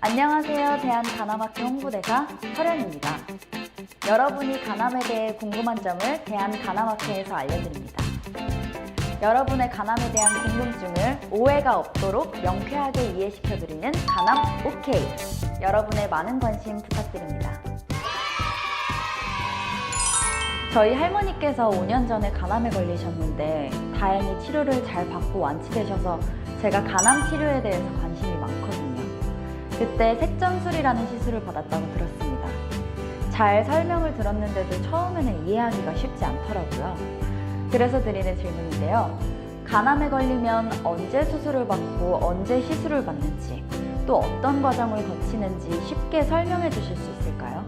안녕하세요. 대한간암학회 홍보대사 설현입니다. 여러분이 간암에 대해 궁금한 점을 대한간암학회에서 알려드립니다. 여러분의 간암에 대한 궁금증을 오해가 없도록 명쾌하게 이해시켜드리는 간암 OK! 여러분의 많은 관심 부탁드립니다. 저희 할머니께서 5년 전에 간암에 걸리셨는데 다행히 치료를 잘 받고 완치되셔서 제가 간암 치료에 대해서 관심이 많거든요. 그때 색전술이라는 시술을 받았다고 들었습니다. 잘 설명을 들었는데도 처음에는 이해하기가 쉽지 않더라고요. 그래서 드리는 질문인데요. 간암에 걸리면 언제 수술을 받고 언제 시술을 받는지, 또 어떤 과정을 거치는지 쉽게 설명해 주실 수 있을까요?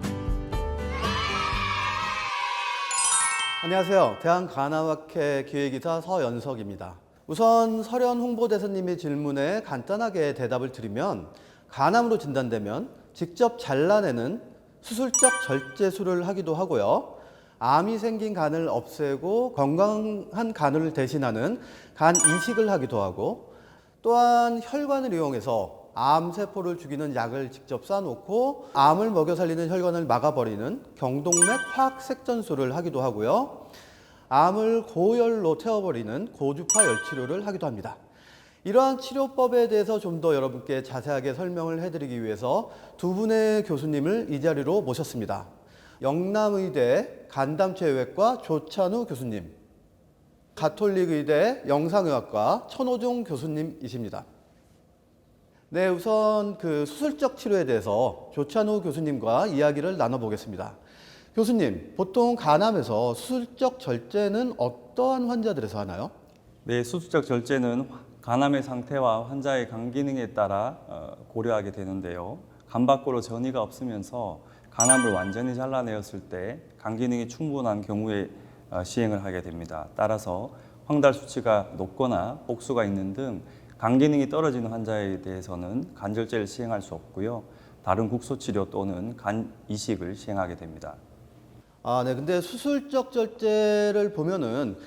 안녕하세요. 대한간암학회 기획이사 서연석입니다. 우선 설현 홍보대사님의 질문에 간단하게 대답을 드리면, 간암으로 진단되면 직접 잘라내는 수술적 절제술을 하기도 하고요. 암이 생긴 간을 없애고 건강한 간을 대신하는 간 이식을 하기도 하고, 또한 혈관을 이용해서 암세포를 죽이는 약을 직접 쏴놓고 암을 먹여 살리는 혈관을 막아버리는 경동맥 화학색전술을 하기도 하고요. 암을 고열로 태워버리는 고주파 열치료를 하기도 합니다. 이러한 치료법에 대해서 좀 더 여러분께 자세하게 설명을 해드리기 위해서 두 분의 교수님을 이 자리로 모셨습니다. 영남의대 간담체외과 조찬우 교수님, 가톨릭의대 영상의학과 천호중 교수님이십니다. 네, 우선 그 수술적 치료에 대해서 조찬우 교수님과 이야기를 나눠보겠습니다. 교수님, 보통 간암에서 수술적 절제는 어떠한 환자들에서 하나요? 네, 수술적 절제는 간암의 상태와 환자의 간 기능에 따라 고려하게 되는데요. 간 밖으로 전이가 없으면서 간암을 완전히 잘라내었을 때 간 기능이 충분한 경우에 시행을 하게 됩니다. 따라서 황달 수치가 높거나 복수가 있는 등 간 기능이 떨어지는 환자에 대해서는 간절제를 시행할 수 없고요. 다른 국소치료 또는 간 이식을 시행하게 됩니다. 네. 근데 수술적 절제를 보면은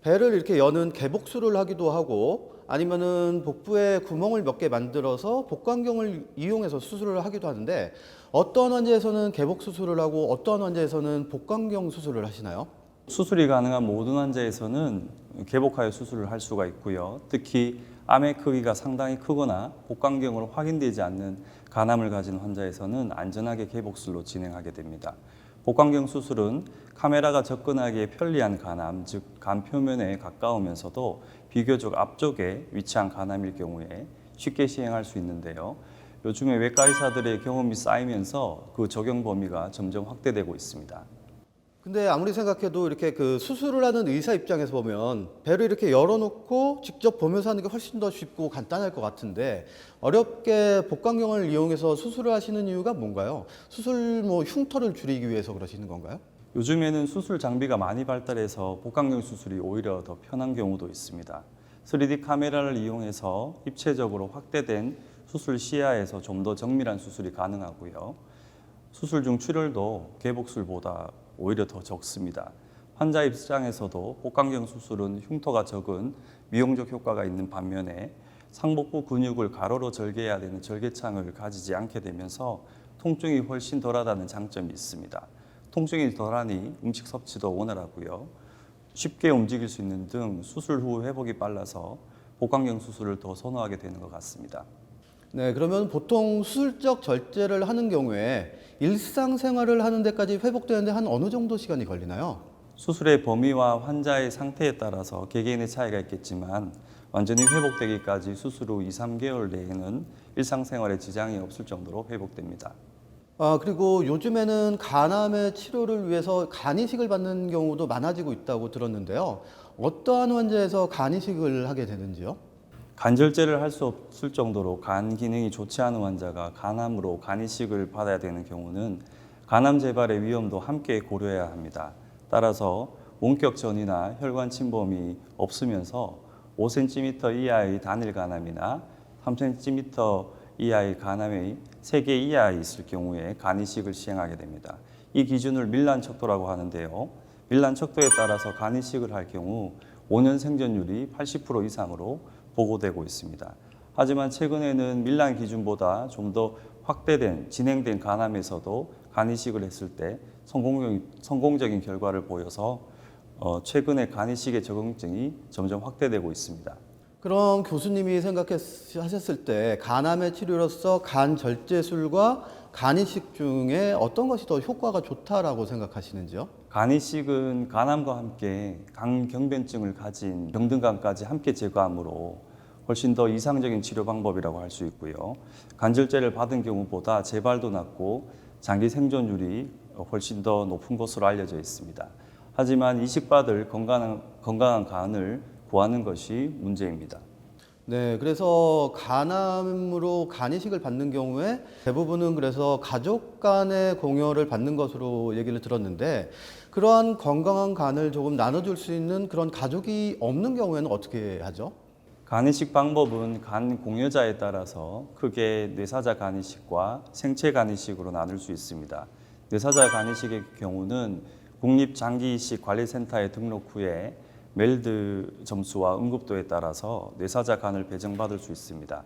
배를 이렇게 여는 개복술을 하기도 하고, 아니면은 복부에 구멍을 몇 개 만들어서 복강경을 이용해서 수술을 하기도 하는데, 어떤 환자에서는 개복 수술을 하고 어떤 환자에서는 복강경 수술을 하시나요? 수술이 가능한 모든 환자에서는 개복하여 수술을 할 수가 있고요. 특히 암의 크기가 상당히 크거나 복강경으로 확인되지 않는 간암을 가진 환자에서는 안전하게 개복술로 진행하게 됩니다. 복강경 수술은 카메라가 접근하기에 편리한 간암, 즉 간 표면에 가까우면서도 비교적 앞쪽에 위치한 간암일 경우에 쉽게 시행할 수 있는데요. 요즘에 외과 의사들의 경험이 쌓이면서 그 적용 범위가 점점 확대되고 있습니다. 근데 아무리 생각해도 이렇게 그 수술을 하는 의사 입장에서 보면 배를 이렇게 열어놓고 직접 보면서 하는 게 훨씬 더 쉽고 간단할 것 같은데, 어렵게 복강경을 이용해서 수술을 하시는 이유가 뭔가요? 수술 흉터를 줄이기 위해서 그러시는 건가요? 요즘에는 수술 장비가 많이 발달해서 복강경 수술이 오히려 더 편한 경우도 있습니다. 3D 카메라를 이용해서 입체적으로 확대된 수술 시야에서 좀 더 정밀한 수술이 가능하고요. 수술 중 출혈도 개복술보다 오히려 더 적습니다. 환자 입장에서도 복강경 수술은 흉터가 적은 미용적 효과가 있는 반면에 상복부 근육을 가로로 절개해야 되는 절개창을 가지지 않게 되면서 통증이 훨씬 덜하다는 장점이 있습니다. 통증이 덜하니 음식 섭취도 원활하고요. 쉽게 움직일 수 있는 등 수술 후 회복이 빨라서 복강경 수술을 더 선호하게 되는 것 같습니다. 네, 그러면 보통 수술적 절제를 하는 경우에 일상생활을 하는 데까지 회복되는데 한 어느 정도 시간이 걸리나요? 수술의 범위와 환자의 상태에 따라서 개개인의 차이가 있겠지만 완전히 회복되기까지 수술 후 2, 3개월 내에는 일상생활에 지장이 없을 정도로 회복됩니다. 그리고 요즘에는 간암의 치료를 위해서 간이식을 받는 경우도 많아지고 있다고 들었는데요. 어떠한 환자에서 간이식을 하게 되는지요? 간절제를 할 수 없을 정도로 간 기능이 좋지 않은 환자가 간암으로 간이식을 받아야 되는 경우는 간암 재발의 위험도 함께 고려해야 합니다. 따라서 원격 전이나 혈관 침범이 없으면서 5cm 이하의 단일 간암이나 3cm 이하의 간암의 3개 이하에 있을 경우에 간이식을 시행하게 됩니다. 이 기준을 밀란 척도라고 하는데요. 밀란 척도에 따라서 간이식을 할 경우 5년 생존율이 80% 이상으로 보고되고 있습니다. 하지만 최근에는 밀란 기준보다 좀 더 확대된 진행된 간암에서도 간 이식을 했을 때 성공적인 결과를 보여서 최근에 간 이식의 적응증이 점점 확대되고 있습니다. 그럼 교수님이 생각하셨을 때 간암의 치료로서 간 절제술과 간 이식 중에 어떤 것이 더 효과가 좋다라고 생각하시는지요? 간 이식은 간암과 함께 간 경변증을 가진 병등간까지 함께 제거하므로 훨씬 더 이상적인 치료 방법이라고 할 수 있고요. 간절제를 받은 경우보다 재발도 낮고 장기 생존율이 훨씬 더 높은 것으로 알려져 있습니다. 하지만 이식받을 건강한 간을 구하는 것이 문제입니다. 네, 그래서 간암으로 간 이식을 받는 경우에 대부분은 그래서 가족 간의 공여를 받는 것으로 얘기를 들었는데 그러한 건강한 간을 조금 나눠줄 수 있는 그런 가족이 없는 경우에는 어떻게 하죠? 간 이식 방법은 간 공여자에 따라서 크게 뇌사자 간 이식과 생체 간 이식으로 나눌 수 있습니다. 뇌사자 간 이식의 경우는 국립장기이식관리센터에 등록 후에 멜드 점수와 응급도에 따라서 뇌사자 간을 배정받을 수 있습니다.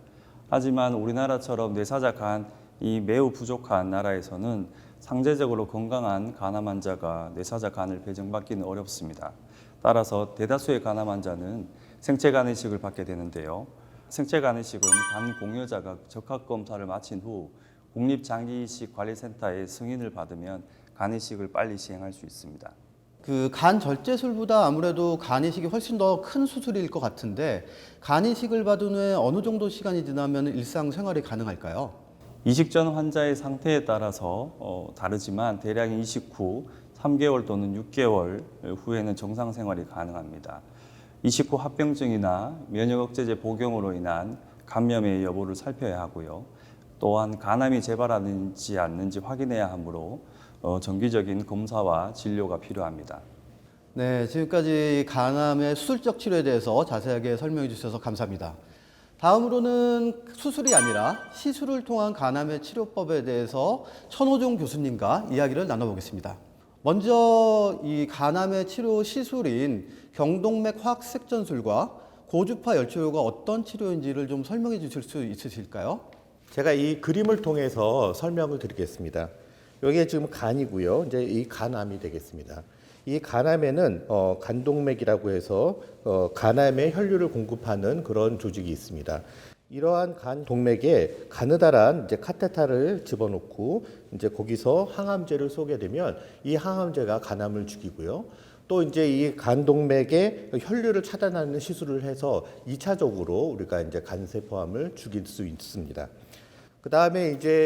하지만 우리나라처럼 뇌사자 간이 매우 부족한 나라에서는 상대적으로 건강한 간암 환자가 뇌사자 간을 배정받기는 어렵습니다. 따라서 대다수의 간암 환자는 생체 간 이식을 받게 되는데요. 생체 간 이식은 간 공여자가 적합 검사를 마친 후 국립장기이식관리센터의 승인을 받으면 간 이식을 빨리 시행할 수 있습니다. 그 간 절제술보다 아무래도 간 이식이 훨씬 더 큰 수술일 것 같은데 간 이식을 받은 후에 어느 정도 시간이 지나면 일상생활이 가능할까요? 이식 전 환자의 상태에 따라서 다르지만 대략 이식 후 3개월 또는 6개월 후에는 정상 생활이 가능합니다. 이식 후 합병증이나 면역 억제제 복용으로 인한 감염의 여부를 살펴야 하고요. 또한 간암이 재발하는지 않는지 확인해야 하므로 정기적인 검사와 진료가 필요합니다. 네, 지금까지 간암의 수술적 치료에 대해서 자세하게 설명해 주셔서 감사합니다. 다음으로는 수술이 아니라 시술을 통한 간암의 치료법에 대해서 천호종 교수님과 이야기를 나눠보겠습니다. 먼저 이 간암의 치료 시술인 경동맥 화학색전술과 고주파 열치료가 어떤 치료인지를 좀 설명해 주실 수 있으실까요? 제가 이 그림을 통해서 설명을 드리겠습니다. 여기에 지금 간이고요. 이제 이 간암이 되겠습니다. 이 간암에는 간동맥이라고 해서 간암에 혈류를 공급하는 그런 조직이 있습니다. 이러한 간 동맥에 가느다란 이제 카테타를 집어넣고 이제 거기서 항암제를 쏘게 되면 이 항암제가 간암을 죽이고요. 또 이제 이 간동맥에 혈류를 차단하는 시술을 해서 2차적으로 우리가 이제 간세포암을 죽일 수 있습니다. 그 다음에 이제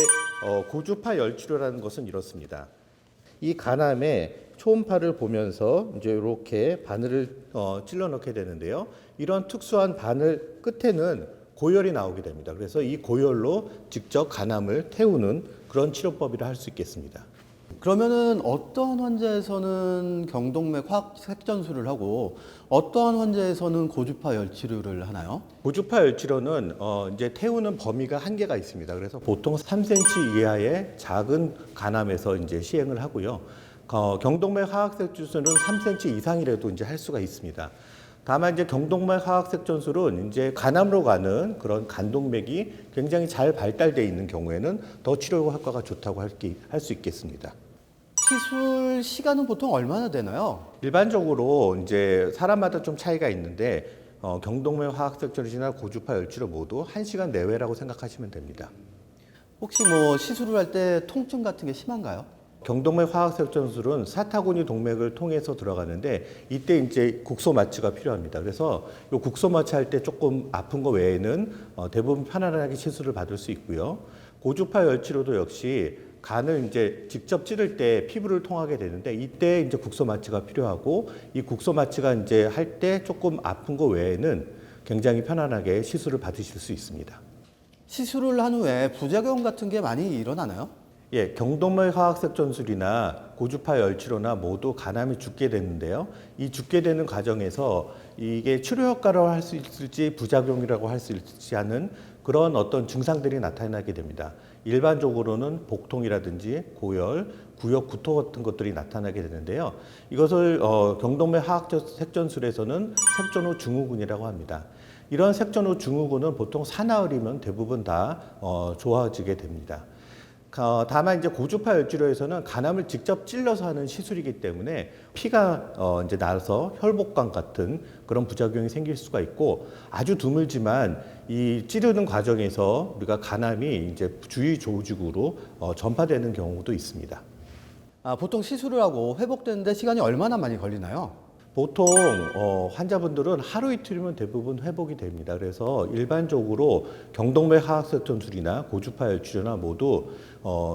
고주파 열치료라는 것은 이렇습니다. 이 간암에 초음파를 보면서 이제 이렇게 바늘을 찔러 넣게 되는데요. 이런 특수한 바늘 끝에는 고열이 나오게 됩니다. 그래서 이 고열로 직접 간암을 태우는 그런 치료법이라 할 수 있겠습니다. 그러면은 어떠한 환자에서는 경동맥 화학색전술을 하고 어떠한 환자에서는 고주파 열치료를 하나요? 고주파 열치료는 이제 태우는 범위가 한계가 있습니다. 그래서 보통 3cm 이하의 작은 간암에서 이제 시행을 하고요. 경동맥 화학색전술은 3cm 이상이라도 이제 할 수가 있습니다. 다만 이제 경동맥 화학색전술은 이제 간암으로 가는 그런 간동맥이 굉장히 잘 발달되어 있는 경우에는 더 치료 효과가 좋다고 할 수 있겠습니다. 시술 시간은 보통 얼마나 되나요? 일반적으로 이제 사람마다 좀 차이가 있는데 경동맥 화학색전술이나 고주파 열치료 모두 1시간 내외라고 생각하시면 됩니다. 혹시 뭐 시술을 할 때 통증 같은 게 심한가요? 경동맥 화학색전술은 사타구니 동맥을 통해서 들어가는데 이때 이제 국소 마취가 필요합니다. 그래서 이 국소 마취할 때 조금 아픈 거 외에는 대부분 편안하게 시술을 받을 수 있고요. 고주파 열치료도 역시 간을 이제 직접 찌를 때 피부를 통하게 되는데 이때 이제 국소 마취가 필요하고 이 국소 마취가 이제 할 때 조금 아픈 거 외에는 굉장히 편안하게 시술을 받으실 수 있습니다. 시술을 한 후에 부작용 같은 게 많이 일어나나요? 예, 경동맥 화학색전술이나 고주파 열치료나 모두 간암이 죽게 되는데요. 이 죽게 되는 과정에서 이게 치료 효과라고 할 수 있을지 부작용이라고 할 수 있지 않은 그런 어떤 증상들이 나타나게 됩니다. 일반적으로는 복통이라든지 고열, 구역 구토 같은 것들이 나타나게 되는데요. 이것을 경동맥 화학색전술에서는 색전 후 증후군이라고 합니다. 이런 색전후 증후군은 보통 사나흘이면 대부분 다 좋아지게 됩니다. 다만 이제 고주파 열치료에서는 간암을 직접 찔러서 하는 시술이기 때문에 피가 이제 나서 혈복강 같은 그런 부작용이 생길 수가 있고, 아주 드물지만 이 찌르는 과정에서 우리가 간암이 이제 주위 조직으로 전파되는 경우도 있습니다. 보통 시술을 하고 회복되는데 시간이 얼마나 많이 걸리나요? 보통 환자분들은 하루 이틀이면 대부분 회복이 됩니다. 그래서 일반적으로 경동맥 하악세ton술이나 고주파 열치료나 모두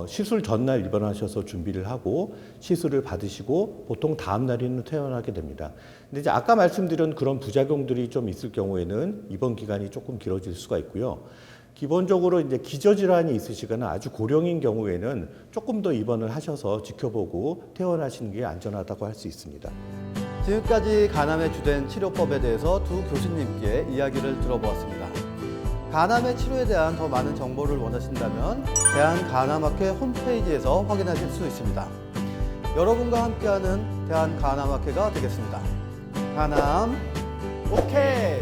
시술 전날 입원하셔서 준비를 하고 시술을 받으시고 보통 다음 날에는 퇴원하게 됩니다. 근데 이제 아까 말씀드린 그런 부작용들이 좀 있을 경우에는 입원 기간이 조금 길어질 수가 있고요. 기본적으로 이제 기저질환이 있으시거나 아주 고령인 경우에는 조금 더 입원을 하셔서 지켜보고 퇴원하시는 게 안전하다고 할 수 있습니다. 지금까지 간암의 주된 치료법에 대해서 두 교수님께 이야기를 들어보았습니다. 간암의 치료에 대한 더 많은 정보를 원하신다면 대한간암학회 홈페이지에서 확인하실 수 있습니다. 여러분과 함께하는 대한간암학회가 되겠습니다. 간암 오케이!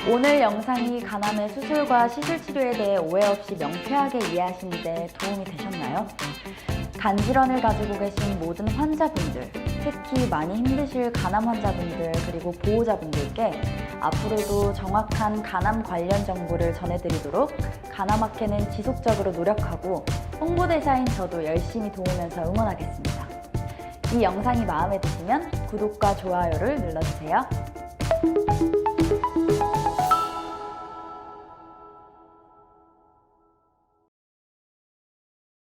오늘 영상이 간암의 수술과 시술 치료에 대해 오해 없이 명쾌하게 이해하시는 데 도움이 되셨나요? 간 질환을 가지고 계신 모든 환자분들, 특히 많이 힘드실 간암 환자분들 그리고 보호자분들께 앞으로도 정확한 간암 관련 정보를 전해드리도록 간암학회는 지속적으로 노력하고 홍보대사인 저도 열심히 도우면서 응원하겠습니다. 이 영상이 마음에 드시면 구독과 좋아요를 눌러주세요.